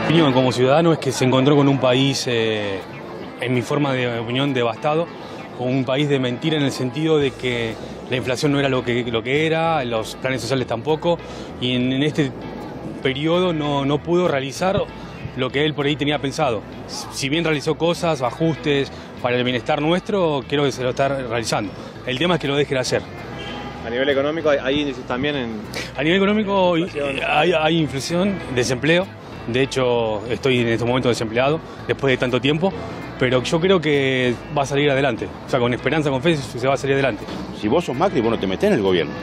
Mi opinión como ciudadano es que se encontró con un país, en mi forma de opinión, devastado, con un país de mentira en el sentido de que la inflación no era lo que era, los planes sociales tampoco, y en este periodo no pudo realizar lo que él por ahí tenía pensado. Si bien realizó cosas, ajustes para el bienestar nuestro, creo que se lo está realizando. El tema es que lo deje de hacer. A nivel económico hay índices también en... A nivel económico hay inflación, desempleo. De hecho, estoy en este momento desempleado, después de tanto tiempo, pero yo creo que va a salir adelante. O sea, con esperanza, con fe, se va a salir adelante. Si vos sos Macri, vos no te metés en el gobierno.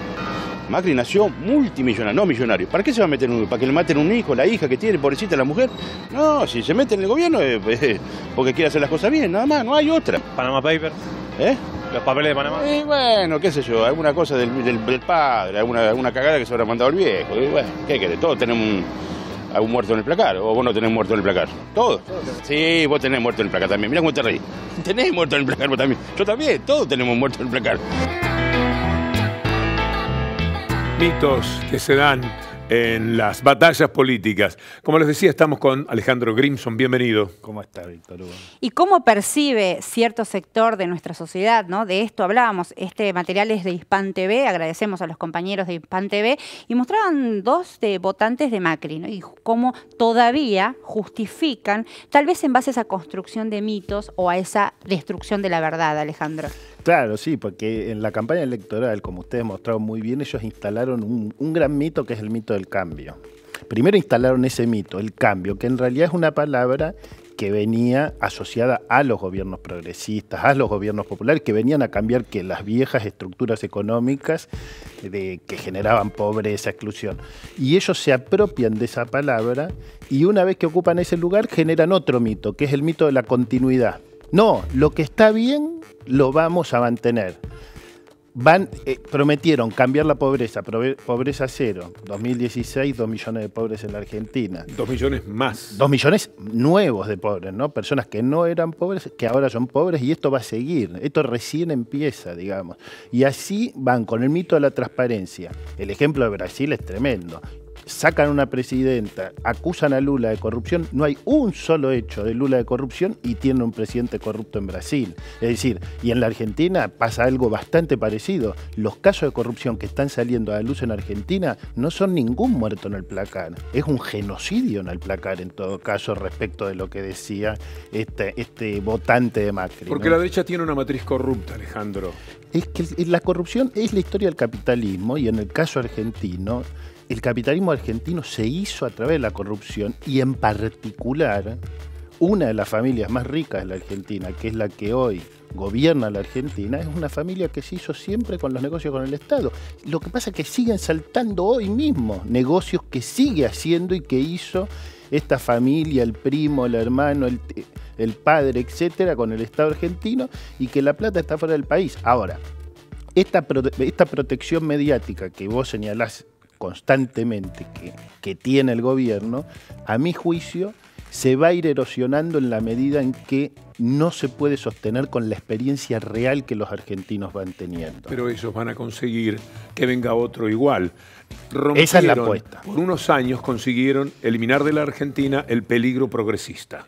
Macri nació multimillonario, no millonario. ¿Para qué se va a meter en un... ¿Para que le maten un hijo, la hija que tiene, pobrecita la mujer? No, si se mete en el gobierno es porque quiere hacer las cosas bien, nada más, no hay otra. Panama Papers. ¿Eh? Los papeles de Panamá. Bueno, qué sé yo, alguna cosa del padre, alguna cagada que se habrá mandado el viejo. Y bueno, ¿qué querés? Todos tenemos un muerto en el placar, o vos no tenés muerto en el placar. ¿Todos? Sí, vos tenés muerto en el placar también. Mirá cómo te reís. Tenés muerto en el placar vos también. Yo también, todos tenemos muerto en el placar. Mitos que se dan en las batallas políticas. Como les decía, estamos con Alejandro Grimson. Bienvenido. ¿Cómo está, Víctor Hugo? ¿Y cómo percibe cierto sector de nuestra sociedad, ¿no? De esto hablábamos. Este material es de Hispan TV. Agradecemos a los compañeros de Hispan TV. Y mostraban dos votantes de Macri, ¿no? Y cómo todavía justifican, tal vez en base a esa construcción de mitos o a esa destrucción de la verdad, Alejandro. Claro, sí, porque en la campaña electoral, como ustedes mostraron muy bien, ellos instalaron un gran mito que es el mito del cambio. Primero instalaron ese mito, el cambio, que en realidad es una palabra que venía asociada a los gobiernos progresistas, a los gobiernos populares, que venían a cambiar que las viejas estructuras económicas que generaban pobreza, exclusión. Y ellos se apropian de esa palabra y una vez que ocupan ese lugar generan otro mito, que es el mito de la continuidad. No, lo que está bien lo vamos a mantener. Prometieron cambiar la pobreza, pobreza cero. 2016, 2 millones de pobres en la Argentina. 2 millones más. 2 millones nuevos de pobres, ¿no? Personas que no eran pobres, que ahora son pobres, y esto va a seguir. Esto recién empieza, digamos. Y así van con el mito de la transparencia. El ejemplo de Brasil es tremendo. Sacan una presidenta, acusan a Lula de corrupción, no hay un solo hecho de Lula de corrupción y tienen un presidente corrupto en Brasil. Es decir, y en la Argentina pasa algo bastante parecido. Los casos de corrupción que están saliendo a la luz en Argentina no son ningún muerto en el placar, es un genocidio en el placar en todo caso respecto de lo que decía este votante de Macri. Porque ¿no? la derecha tiene una matriz corrupta, Alejandro. Es que la corrupción es la historia del capitalismo y en el caso argentino, el capitalismo argentino se hizo a través de la corrupción y en particular una de las familias más ricas de la Argentina, que es la que hoy gobierna la Argentina, es una familia que se hizo siempre con los negocios con el Estado. Lo que pasa es que siguen saltando hoy mismo negocios que sigue haciendo y que hizo esta familia, el primo, el hermano, el padre, etcétera, con el Estado argentino y que la plata está fuera del país. Ahora, esta protección mediática que vos señalás constantemente que tiene el gobierno, a mi juicio, se va a ir erosionando en la medida en que no se puede sostener con la experiencia real que los argentinos van teniendo. Pero ellos van a conseguir que venga otro igual. Esa es la apuesta. Por unos años consiguieron eliminar de la Argentina el peligro progresista.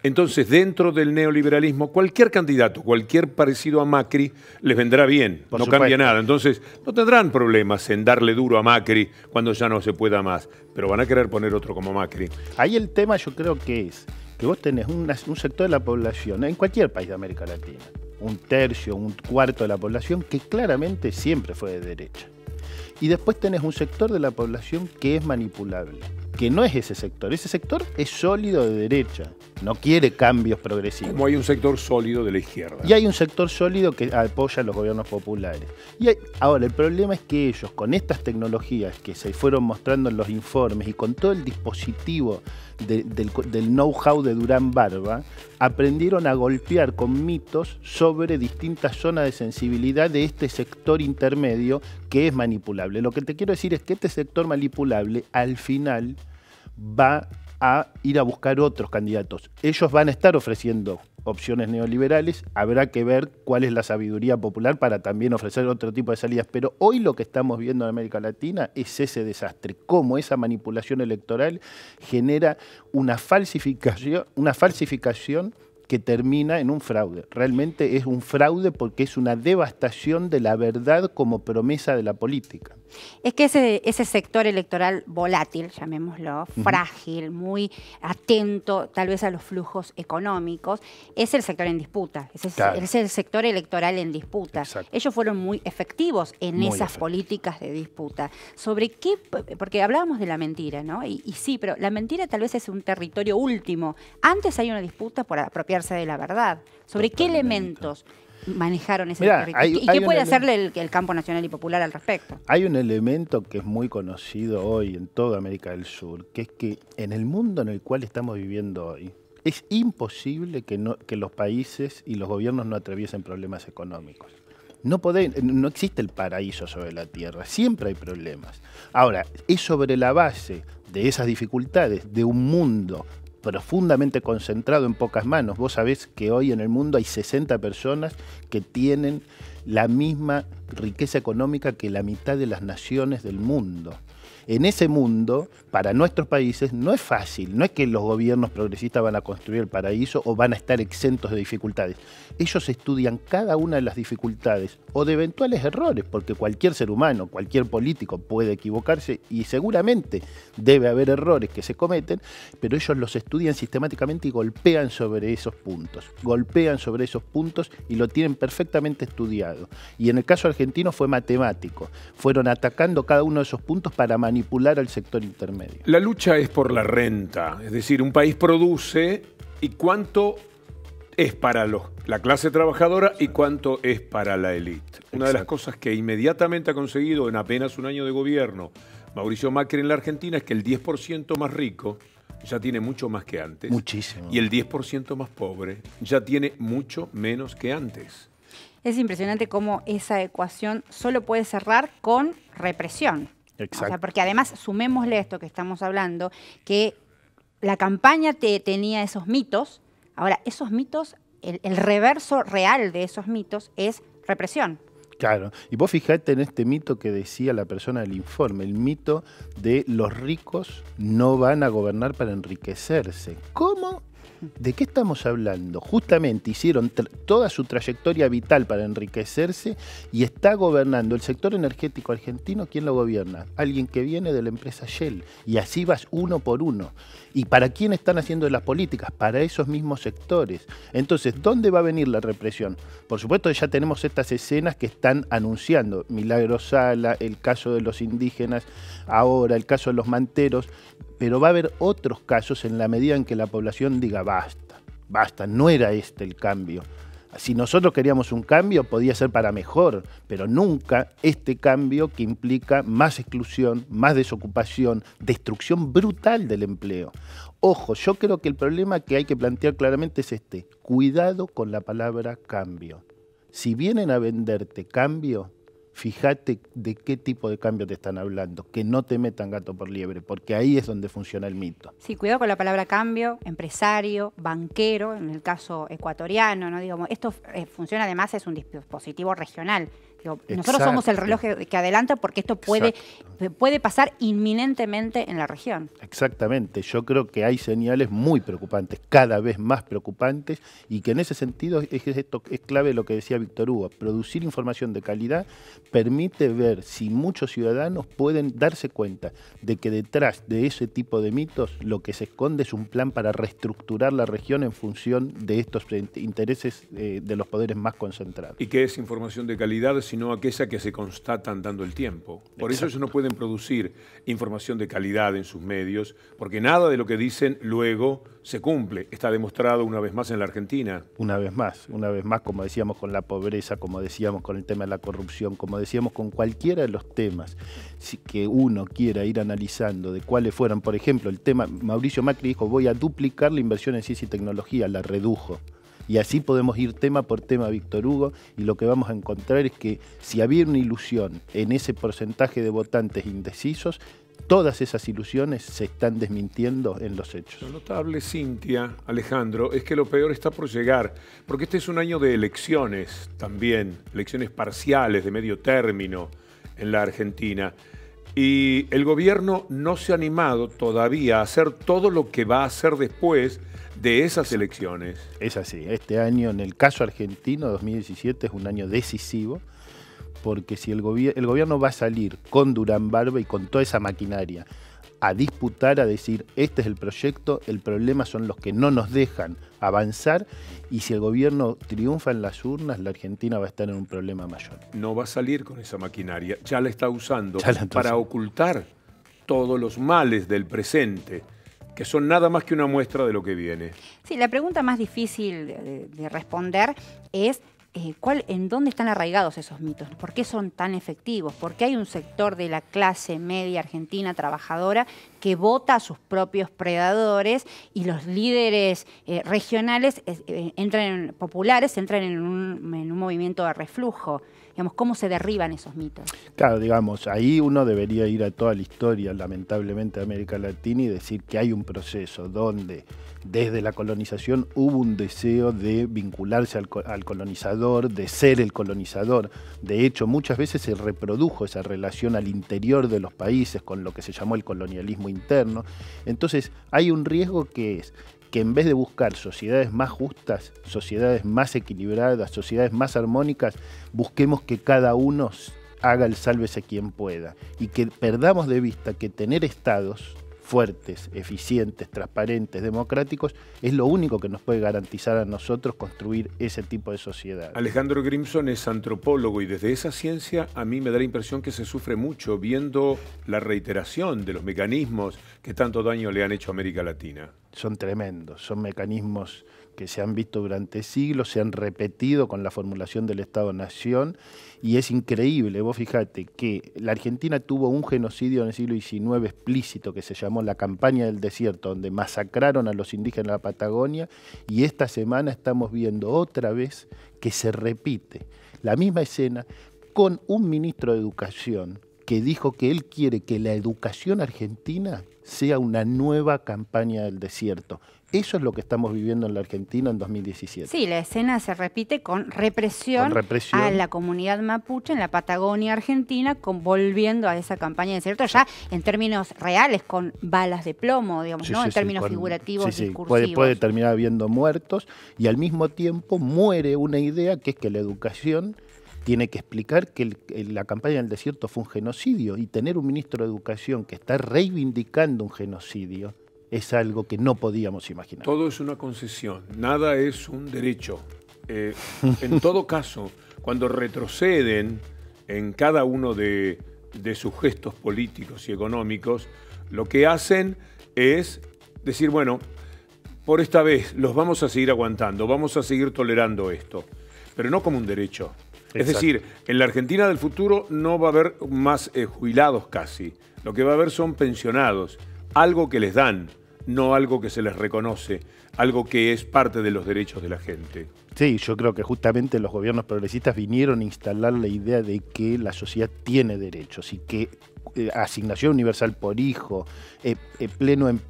Entonces, dentro del neoliberalismo, cualquier candidato, cualquier parecido a Macri, les vendrá bien, no cambia nada. Entonces, no tendrán problemas en darle duro a Macri cuando ya no se pueda más, pero van a querer poner otro como Macri. Ahí el tema yo creo que es que vos tenés un sector de la población, en cualquier país de América Latina, un tercio, un cuarto de la población que claramente siempre fue de derecha. Y después tenés un sector de la población que es manipulable, que no es ese sector es sólido de derecha, no quiere cambios progresivos. Como hay un sector sólido de la izquierda. Y hay un sector sólido que apoya a los gobiernos populares. Ahora, el problema es que ellos, con estas tecnologías que se fueron mostrando en los informes y con todo el dispositivo del know-how de Durán Barba, aprendieron a golpear con mitos sobre distintas zonas de sensibilidad de este sector intermedio que es manipulable. Lo que te quiero decir es que este sector manipulable al final va a ir a buscar otros candidatos. Ellos van a estar ofreciendo opciones neoliberales, habrá que ver cuál es la sabiduría popular para también ofrecer otro tipo de salidas. Pero hoy lo que estamos viendo en América Latina es ese desastre, cómo esa manipulación electoral genera una falsificación que termina en un fraude. Realmente es un fraude porque es una devastación de la verdad como promesa de la política. Es que ese sector electoral volátil, llamémoslo, frágil, muy atento tal vez a los flujos económicos, es el sector en disputa, es el sector electoral en disputa. Exacto. Ellos fueron muy efectivos en esas políticas de disputa. ¿Sobre qué? Porque hablábamos de la mentira, ¿no? Y sí, pero la mentira tal vez es un territorio último. Antes hay una disputa por apropiarse de la verdad. ¿Sobre qué elementos manejaron ese territorio? ¿Y qué puede hacerle el campo nacional y popular al respecto? Hay un elemento que es muy conocido hoy en toda América del Sur, que es que en el mundo en el cual estamos viviendo hoy, es imposible que los países y los gobiernos no atraviesen problemas económicos. No existe el paraíso sobre la tierra, siempre hay problemas. Ahora, es sobre la base de esas dificultades, de un mundo profundamente concentrado en pocas manos. Vos sabés que hoy en el mundo hay 60 personas que tienen la misma riqueza económica que la mitad de las naciones del mundo. En ese mundo, para nuestros países, no es fácil. No es que los gobiernos progresistas van a construir el paraíso o van a estar exentos de dificultades. Ellos estudian cada una de las dificultades o de eventuales errores, porque cualquier ser humano, cualquier político puede equivocarse y seguramente debe haber errores que se cometen, pero ellos los estudian sistemáticamente y golpean sobre esos puntos. Golpean sobre esos puntos y lo tienen perfectamente estudiado. Y en el caso argentino fue matemático. Fueron atacando cada uno de esos puntos para manipular al sector intermedio. La lucha es por la renta, es decir, un país produce y cuánto es para la clase trabajadora y cuánto es para la élite. Una de las cosas que inmediatamente ha conseguido en apenas un año de gobierno Mauricio Macri en la Argentina es que el 10% más rico ya tiene mucho más que antes. Muchísimo. Y el 10% más pobre ya tiene mucho menos que antes. Es impresionante cómo esa ecuación solo puede cerrar con represión. Exacto. O sea, porque además, sumémosle esto que estamos hablando, que la campaña tenía esos mitos. Ahora, esos mitos, el reverso real de esos mitos es represión. Claro, y vos fijate en este mito que decía la persona del informe, el mito de los ricos no van a gobernar para enriquecerse. ¿Cómo? ¿De qué estamos hablando? Justamente hicieron toda su trayectoria vital para enriquecerse y está gobernando el sector energético argentino. ¿Quién lo gobierna? Alguien que viene de la empresa Shell. Y así vas uno por uno. ¿Y para quién están haciendo las políticas? Para esos mismos sectores. Entonces, ¿dónde va a venir la represión? Por supuesto, ya tenemos estas escenas que están anunciando. Milagro Sala, el caso de los indígenas, ahora el caso de los manteros. Pero va a haber otros casos en la medida en que la población diga basta, no era este el cambio. Si nosotros queríamos un cambio, podía ser para mejor, pero nunca este cambio que implica más exclusión, más desocupación, destrucción brutal del empleo. Ojo, yo creo que el problema que hay que plantear claramente es este: cuidado con la palabra cambio. Si vienen a venderte cambio, fíjate de qué tipo de cambio te están hablando, que no te metan gato por liebre, porque ahí es donde funciona el mito. Sí, cuidado con la palabra cambio, empresario, banquero, en el caso ecuatoriano, ¿no? Digamos, esto funciona además, es un dispositivo regional. Digo, nosotros somos el reloj que adelanta porque esto puede pasar inminentemente en la región. Exactamente, yo creo que hay señales muy preocupantes, cada vez más preocupantes, y que en ese sentido es clave lo que decía Víctor Hugo: producir información de calidad permite ver si muchos ciudadanos pueden darse cuenta de que detrás de ese tipo de mitos lo que se esconde es un plan para reestructurar la región en función de estos intereses de los poderes más concentrados. ¿Y qué es información de calidad sino aquella que se constata andando el tiempo? Por eso ellos no pueden producir información de calidad en sus medios, porque nada de lo que dicen luego se cumple. Está demostrado una vez más en la Argentina. Una vez más, como decíamos con la pobreza, como decíamos con el tema de la corrupción, como decíamos con cualquiera de los temas que uno quiera ir analizando de cuáles fueran. Por ejemplo, el tema, Mauricio Macri dijo: voy a duplicar la inversión en ciencia y tecnología, la redujo. Y así podemos ir tema por tema, Víctor Hugo, y lo que vamos a encontrar es que si había una ilusión en ese porcentaje de votantes indecisos, todas esas ilusiones se están desmintiendo en los hechos. Lo notable, Cintia, Alejandro, es que lo peor está por llegar, porque este es un año de elecciones también, elecciones parciales de medio término en la Argentina. Y el gobierno no se ha animado todavía a hacer todo lo que va a hacer después de esas elecciones. Es así, este año, en el caso argentino, 2017, es un año decisivo, porque si el gobierno va a salir con Durán Barba y con toda esa maquinaria a disputar, a decir, este es el proyecto, el problema son los que no nos dejan avanzar, y si el gobierno triunfa en las urnas, la Argentina va a estar en un problema mayor. No va a salir con esa maquinaria, ya la está usando para ocultar todos los males del presente, que son nada más que una muestra de lo que viene. Sí, la pregunta más difícil de responder es ¿en dónde están arraigados esos mitos? ¿Por qué son tan efectivos? ¿Por qué hay un sector de la clase media argentina trabajadora que vota a sus propios predadores y los líderes regionales populares entran en un movimiento de reflujo? Digamos, ¿cómo se derriban esos mitos? Claro, digamos, ahí uno debería ir a toda la historia, lamentablemente, de América Latina y decir que hay un proceso donde desde la colonización hubo un deseo de vincularse al colonizador, de ser el colonizador. De hecho, muchas veces se reprodujo esa relación al interior de los países con lo que se llamó el colonialismo interno. Entonces, hay un riesgo que es que en vez de buscar sociedades más justas, sociedades más equilibradas, sociedades más armónicas, busquemos que cada uno haga el sálvese quien pueda y que perdamos de vista que tener estados fuertes, eficientes, transparentes, democráticos, es lo único que nos puede garantizar a nosotros construir ese tipo de sociedad. Alejandro Grimson es antropólogo y desde esa ciencia a mí me da la impresión que se sufre mucho viendo la reiteración de los mecanismos que tanto daño le han hecho a América Latina. Son tremendos, son mecanismos que se han visto durante siglos, se han repetido con la formulación del Estado-Nación y es increíble. Vos fijate que la Argentina tuvo un genocidio en el siglo XIX explícito que se llamó la Campaña del Desierto, donde masacraron a los indígenas de la Patagonia, y esta semana estamos viendo otra vez que se repite la misma escena con un ministro de Educación que dijo que él quiere que la educación argentina sea una nueva campaña del desierto. Eso es lo que estamos viviendo en la Argentina en 2017. Sí, la escena se repite con represión a la comunidad mapuche en la Patagonia Argentina, volviendo a esa campaña de desierto, ya en términos reales, con balas de plomo, digamos, ¿no? En términos figurativos, discursivos. Puede terminar habiendo muertos, y al mismo tiempo muere una idea que es que la educación tiene que explicar que la campaña del desierto fue un genocidio, y tener un ministro de Educación que está reivindicando un genocidio es algo que no podíamos imaginar. Todo es una concesión, nada es un derecho. En todo caso, cuando retroceden en cada uno de sus gestos políticos y económicos, lo que hacen es decir, bueno, por esta vez los vamos a seguir aguantando, vamos a seguir tolerando esto, pero no como un derecho. Exacto. Es decir, en la Argentina del futuro no va a haber más jubilados casi, lo que va a haber son pensionados, algo que les dan, no algo que se les reconoce, algo que es parte de los derechos de la gente. Sí, yo creo que justamente los gobiernos progresistas vinieron a instalar la idea de que la sociedad tiene derechos y que asignación universal por hijo,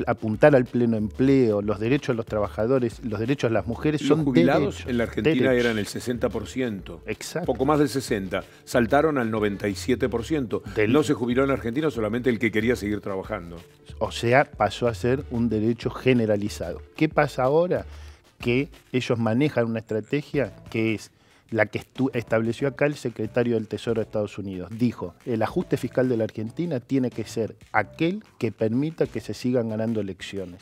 apuntar al pleno empleo, los derechos de los trabajadores, los derechos de las mujeres son derechos. Los jubilados en la Argentina eran el 60%, exacto, poco más del 60%, saltaron al 97%. No se jubiló en Argentina solamente el que quería seguir trabajando. O sea, pasó a ser un derecho generalizado. ¿Qué pasa ahora? Que ellos manejan una estrategia que es la que estableció acá el secretario del Tesoro de Estados Unidos. Dijo, el ajuste fiscal de la Argentina tiene que ser aquel que permita que se sigan ganando elecciones.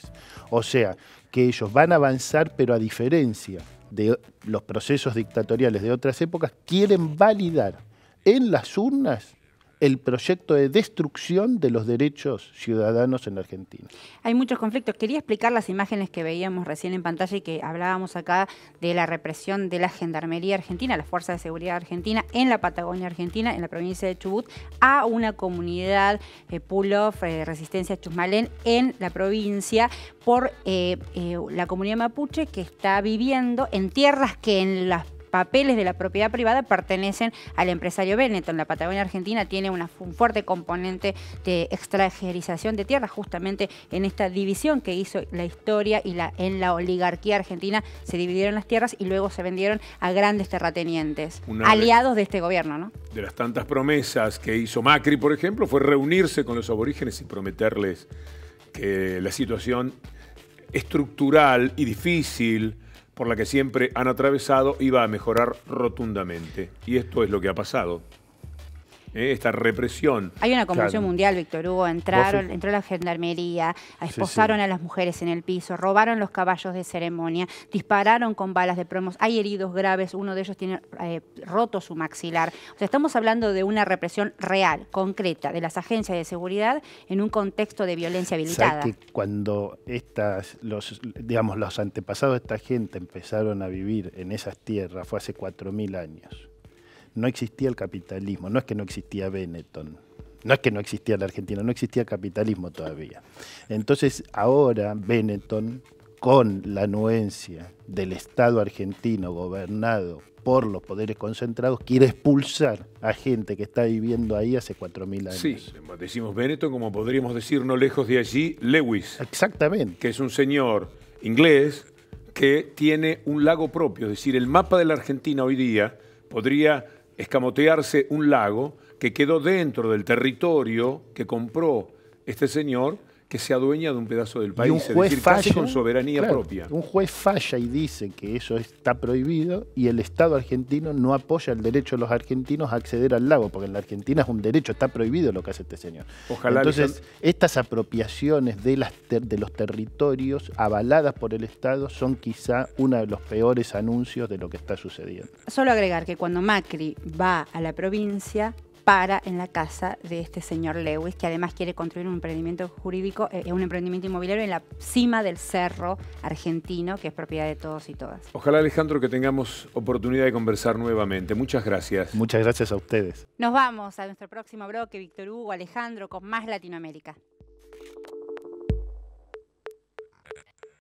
O sea, que ellos van a avanzar, pero a diferencia de los procesos dictatoriales de otras épocas, quieren validar en las urnas el proyecto de destrucción de los derechos ciudadanos en la Argentina. Hay muchos conflictos. Quería explicar las imágenes que veíamos recién en pantalla y que hablábamos acá de la represión de la Gendarmería Argentina, las Fuerzas de Seguridad Argentina, en la Patagonia Argentina, en la provincia de Chubut, a una comunidad Pulov, Resistencia Chusmalén, en la provincia, por la comunidad mapuche que está viviendo en tierras que en las papeles de la propiedad privada pertenecen al empresario Benetton. La Patagonia Argentina tiene un fuerte componente de extranjerización de tierras, justamente en esta división que hizo la historia y en la oligarquía argentina se dividieron las tierras y luego se vendieron a grandes terratenientes, aliados de este gobierno, ¿no? De las tantas promesas que hizo Macri, por ejemplo, fue reunirse con los aborígenes y prometerles que la situación estructural y difícil por la que siempre han atravesado iba a mejorar rotundamente. Y esto es lo que ha pasado. Esta represión. Hay una conmoción mundial, Víctor Hugo. Entró la gendarmería, esposaron a las mujeres en el piso, robaron los caballos de ceremonia, dispararon con balas de plomos. Hay heridos graves, uno de ellos tiene roto su maxilar. O sea, estamos hablando de una represión real, concreta, de las agencias de seguridad en un contexto de violencia habilitada. ¿Sabes que cuando los antepasados de esta gente empezaron a vivir en esas tierras fue hace 4.000 años? No existía el capitalismo, no es que no existía Benetton, no es que no existía la Argentina, no existía capitalismo todavía. Entonces ahora Benetton, con la anuencia del Estado argentino gobernado por los poderes concentrados, quiere expulsar a gente que está viviendo ahí hace 4.000 años. Sí, decimos Benetton, como podríamos decir no lejos de allí, Lewis. Exactamente. Que es un señor inglés que tiene un lago propio, es decir, el mapa de la Argentina hoy día podría escamotearse un lago que quedó dentro del territorio que compró este señor, que se adueña de un pedazo del país, es decir, casi con soberanía propia. Un juez falla y dice que eso está prohibido y el Estado argentino no apoya el derecho de los argentinos a acceder al lago, porque en la Argentina es un derecho, está prohibido lo que hace este señor. Ojalá. Entonces, estas apropiaciones de los territorios avaladas por el Estado son quizá uno de los peores anuncios de lo que está sucediendo. Solo agregar que cuando Macri va a la provincia, para en la casa de este señor Lewis, que además quiere construir un emprendimiento jurídico, un emprendimiento inmobiliario en la cima del cerro argentino, que es propiedad de todos y todas. Ojalá, Alejandro, que tengamos oportunidad de conversar nuevamente. Muchas gracias. Muchas gracias a ustedes. Nos vamos a nuestro próximo bloque, Víctor Hugo, Alejandro, con más Latinoamérica.